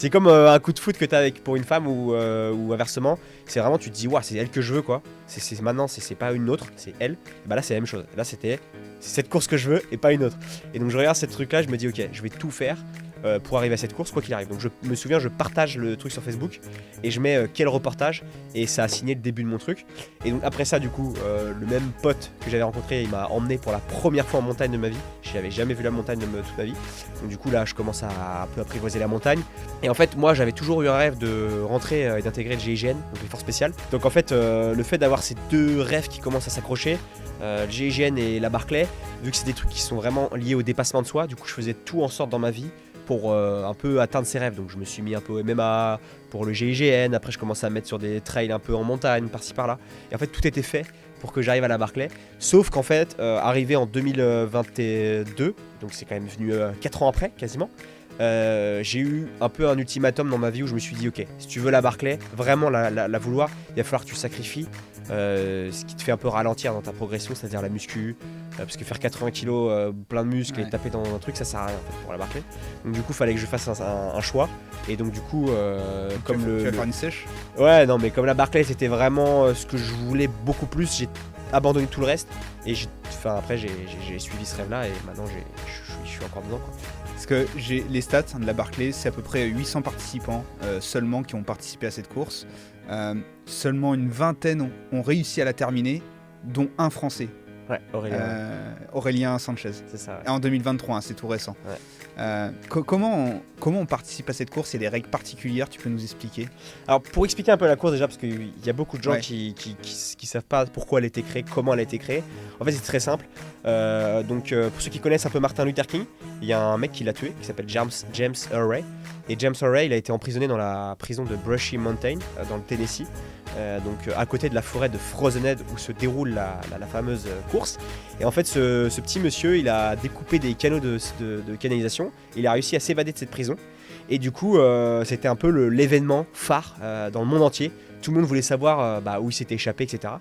C'est comme un coup de foot que t'as avec pour une femme ou inversement. C'est vraiment, tu te dis, ouais, c'est elle que je veux quoi. Maintenant, c'est pas une autre, c'est elle. Et bah là, c'est la même chose. Là, c'est cette course que je veux et pas une autre. Et donc, je regarde cette truc là, je me dis, ok, je vais tout faire pour arriver à cette course, quoi qu'il arrive. Donc, je me souviens, je partage le truc sur Facebook et je mets quel reportage et ça a signé le début de mon truc. Et donc, après ça, du coup, le même pote que j'avais rencontré, il m'a emmené pour la première fois en montagne de ma vie. Je n'avais jamais vu la montagne de toute ma vie. Donc, du coup, là, je commence à un peu apprivoiser la montagne. Et en fait, moi, j'avais toujours eu un rêve de rentrer et d'intégrer le GIGN, donc les forces spéciales. Donc en fait, le fait d'avoir ces deux rêves qui commencent à s'accrocher, le GIGN et la Barclay, vu que c'est des trucs qui sont vraiment liés au dépassement de soi, du coup, je faisais tout en sorte dans ma vie pour un peu atteindre ces rêves. Donc je me suis mis un peu au MMA pour le GIGN, après je commençais à me mettre sur des trails un peu en montagne, par-ci par-là. Et en fait, tout était fait pour que j'arrive à la Barclay. Sauf qu'en fait, arrivé en 2022, donc c'est quand même venu 4 ans après, quasiment, j'ai eu un peu un ultimatum dans ma vie où je me suis dit ok, si tu veux la Barclay, vraiment la vouloir, il va falloir que tu sacrifies ce qui te fait un peu ralentir dans ta progression, c'est-à-dire la muscu, parce que faire 80 kg plein de muscles et taper dans un truc, ça sert à rien en fait, pour la Barclay. Donc du coup, fallait que je fasse un choix. Et donc du coup, comme tu vas faire une sèche. Ouais, non, mais comme la Barclay c'était vraiment ce que je voulais beaucoup plus, j'ai abandonné tout le reste et après j'ai suivi ce rêve-là et maintenant je suis encore dedans quoi. Parce que j'ai les stats de la Barclay, c'est à peu près 800 participants seulement qui ont participé à cette course. Seulement une vingtaine ont réussi à la terminer, dont un Français. Ouais, Aurélien Sanchez. C'est ça. Ouais. Et en 2023, hein, c'est tout récent. Ouais. Comment on participe à cette course? Il y a des règles particulières, tu peux nous expliquer? Alors pour expliquer un peu la course déjà, parce qu'il y a beaucoup de gens qui savent pas pourquoi elle a été créée, comment elle a été créée. En fait c'est très simple. Pour ceux qui connaissent un peu Martin Luther King, il y a un mec qui l'a tué, qui s'appelle James Hurley. Et James Hurley, il a été emprisonné dans la prison de Brushy Mountain, dans le Tennessee. À côté de la forêt de Frozen Head où se déroule la fameuse course. Et en fait ce petit monsieur, il a découpé des canaux de canalisation, il a réussi à s'évader de cette prison. Et du coup c'était un peu l'événement phare dans le monde entier. Tout le monde voulait savoir où il s'était échappé, etc.